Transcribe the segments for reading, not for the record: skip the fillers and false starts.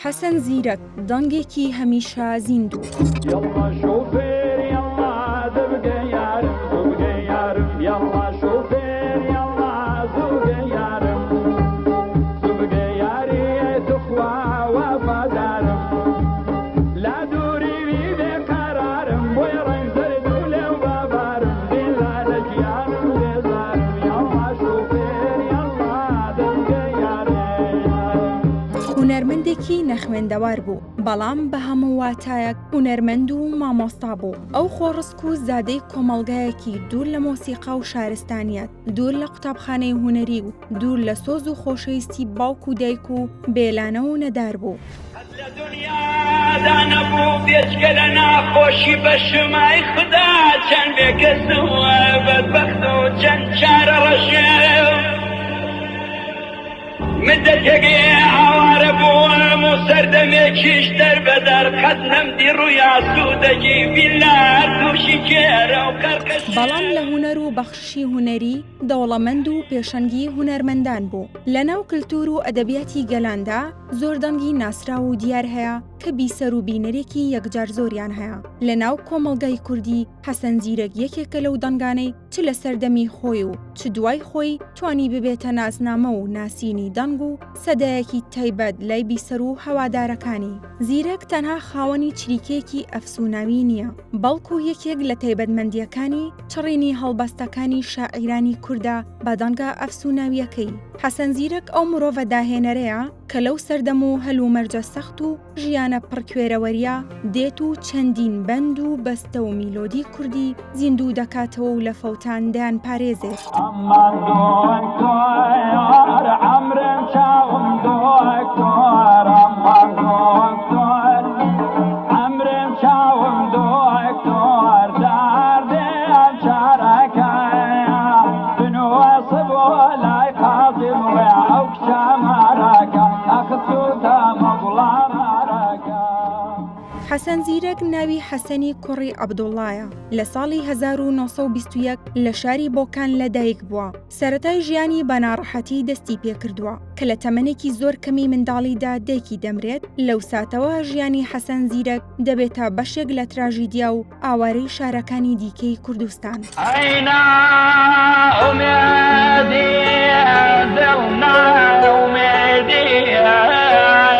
حەسەن زیرەک دەنگێکی هەمیشە زیندوو. يلا شوفير يلا زبقة يارم زبقة يارم يلا شوفير يلا زبقة يارم زبقة ياري تخوى وفدارم لا دوري بيدي قرارم ويرين زرد ولو بابارم بلا رجيارم بزارم يلا شوفير يلا زبقة يارم. هونەرمەندێکی نەخوێندەوار بوو، بەڵام بە هەموو واتایەک هونەرمەند و مامۆستا بوو. ئەو خۆڕسک و زادەی کۆمەڵگایەکی دوور لە مۆسیقا و شارستانیەت، دوور لە قوتابخانەی هونەری و دوور لە سۆز و خۆشەویستی باوک و دایک و بێلانە و نەدار بوو. لە دنیادا نەبوو بێچکە لە ناخۆشی بە شمای خدا چەند بێکەسەوە بەدبەخت و چەند چارە ڕەشێو مدەتێگێ ئاوارە بووم و سەردەمێکیش دەربەدەر قەت نەمدی ڕووی ئاسوودەگی بیلا تووشی کێرە و قەرقەش. بەڵام لە هونەر و بەخشی هونەری دەوڵەمەند و پێشەنگی هونەرمەندان بوو. لەناو کلتور و ئەدەبیاتی گەلاندا زۆر دەنگی ناسرا و دیار هەیە کە بیسەر و بینەرێکی یەکجار زۆریان هەیە. لەناو کۆمەڵگای کوردی حەسەن زیرەک یەکێکە لەو دەنگانەی چ لە سەردەمی خۆی و چ دوای خۆی توانی ببێتە نازنامە و ناسینی دەنگ و سەدایەکی تایبەت لای بیسەر و هەوادارەکانی. زیرەک تەنها خاوەنی چریکێکی ئەفسوناوی نییە، بەڵکو یەکێک لە تایبەتمەندیەکانی چڕینی هەڵبەستەکانی شاعیرانی کووردا بە دەنگە ئەفسوناویەکەی. حەسەن زیرەک ئەو مرۆڤە داهێنەرەیە کە لەو سەردەم و هەلومەرجە سەخت و ژیانە پڕکوێرەوەریە دێت و چەندین بەند و بەستە و میلۆدی کوردی زیندوو دەکاتەوە و لە فەوتاندیان پارێزێت. أمان دكتور عمرم شاوم دكتور أمان دكتور عمرم شاوم دكتور داردي شاركايا بنوصب ولا يقاضي ويعوك شماركا أخذتوتا مظلمة حەسەن زیرەک ناوی حەسەنی کوڕی عەبدوڵڵایە. لە ساڵی 1921 لە شاری بۆکان لەدایک بووە. سەرەتای ژیانی بە ناڕەحەتی دەستی پێکردووە کە لە تەمەنێکی زۆر کەمی منداڵیدا دایکی دەمرێت. لەو ساتەوە ژیانی حەسەن زیرەک دەبێتە بەشێک لە تراژیدیا و ئاوارەی شارەکانی دیکەی کوردستان. عينا أميدي دلنا أميدي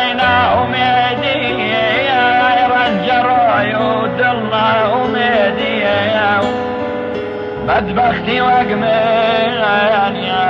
عينا أميدي رجروا يودلنا أميدي بدبختي وقمين يا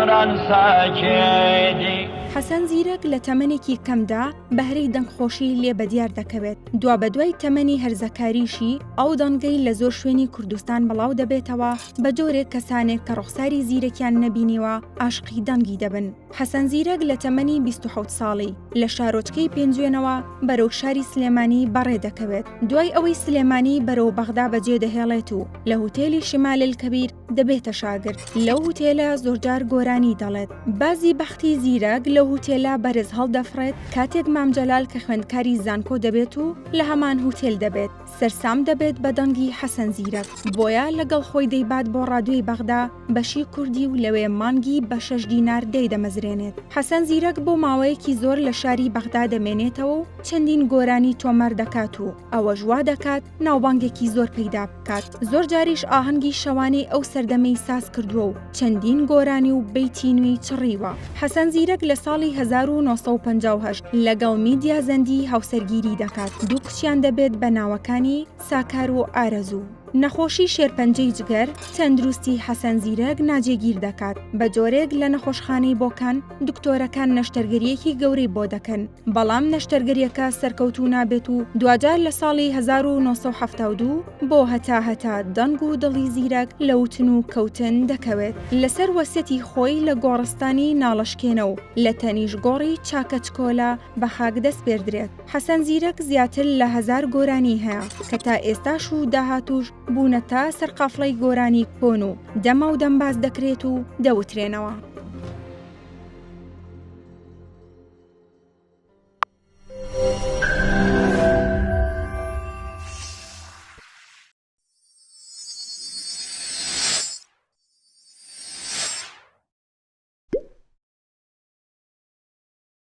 رنسا جيدي. حەسەن زیرەک لە تەمەنێکی کەمدا بەهرەی دەنگخۆشی لێ بەدیار دەکەوێت. دوا بەدوای تەمەنی هەرزەکاریشی ئەو دەنگەی لە زۆر شوێنی کوردستان بڵاو دەبێتەوە بە جۆرێک کەسانێک کە ڕوخساری زیرەکیان نەبینیوە ئاشقی دەنگی دەبن. حەسەن زیرەک لە تەمەنی 27 ساڵی لە شارۆچکەی پێنجوێنەوە بەرەو شاری سلێمانی بەڕێ دەکەوێت. دوای ئەوەی سلێمانی بەرەو بەغدا بەجێ دەهێڵێت و لە هوتێلی شمال کەبیر دەبێتە شاگرد. لەو هوتێلە زۆرجار گۆرانی دەڵێت. بازی بەختی زیرەک لە هوتێلە بەرز هەڵدەفرێت کاتێک مامجەلال کە خوێندکاری زانکۆ دەبێت و لە هەمان هوتێل دەبێت. سەرسام دەبێت بە دەنگی حەسەن زیرەک. بۆیە لەگەڵ خۆی دەیبات بۆ ڕادیۆی بەغدا بەشی کوردی و لەوێ مانگی بە 6 دینار دەمەزرێنێت. حەسەن زیرەک بۆ ماوەیەکی زۆر لە شاری بەغدا دەمێنێتەوە و چەندین گۆرانی تۆمەر دەکات و ئەوە ژوا دەکات ناوبانگێکی زۆر پەیدا بکات. زۆر جاریش ئاهەنگی شەوانەی ئەو سەردەمەی ساز کردووە و چەندین گۆرانی و بەیتی نوێی چڕیوە. حەسەن زیرەک لە ساڵی 1958 لەگەڵ میدیا زەندی هاوسەرگیری دەکات. دوو کچیان دەبێت بە ناوەکانی ساکار و ئارەزوو. نەخۆشی شێرپەنجەی جگەر تەندروستی حەسەن زیرەک ناجێگیر دەکات. بە جۆرێک لە نەخۆشخانەی بۆکان دکتۆرەکان نەشتەرگەریەکی گەورەی بۆ دەکەن، بەڵام نەشتەرگەریەکە سەرکەوتوو نابێت و دوجار لە ساڵی 1972 بۆ هەتا دەنگ و دڵی زیرەک لە وتن و کەوتن دەکەوێت. لەسەر وەسیەتی خۆی لە گۆڕستانی ناڵەشکێنە و لە تەنیش گۆڕی چاکەچکۆلە بە خاک دەست پێردرێت. حەسەن زیرەک زیاتر لە 1000 گۆرانی هەیە کە تا ئێستاش و داهاتوش بوونەتە سەرقافڵەی گۆرانی کۆن و دەمە و دەمباز دەکرێت و دەوترێنەوە.